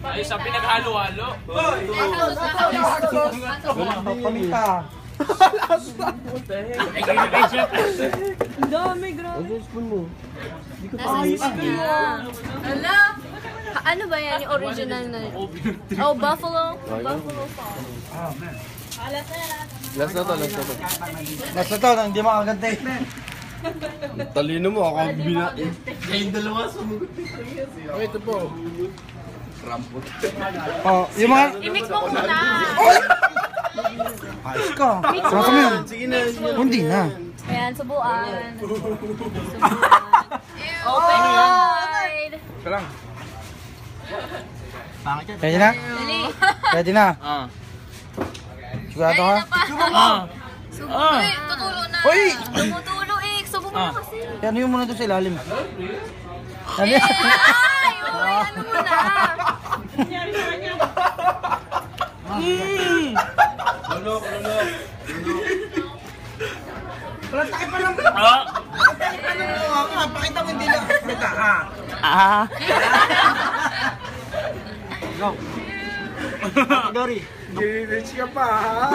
Ay, sa pinaghalo-halo. Pamita. Ang dami, grabe. Ang spoon mo. Nasa niya. Hala? Ano ba yan? Yung original na? Oh, buffalo. Buffalo sauce. Last na to, last na to. Nasa to, nang hindi makaganti. Talino mo, ako bina... Kayong dalawa sumugot. Okay, ito po. Rampot. Oh, yung mga... I-mix mo muna. Ayos ka. Sama kami yun. Sige na. Hindi na. Ayan, subuan. Open wide. Ito lang. Pwede na? Dali. Pwede na. Sigurado ka? Subukan. Tutulo na. Uy! Tumutulo eh. Subukan mo kasi. Ano yung muna doon sa ilalim? Ano Ay! Uy, ano mo na? Lunok. Wala takip pa lang. Pakita mo hindi lang. Go. Gary. Gary, rich ka pa ha?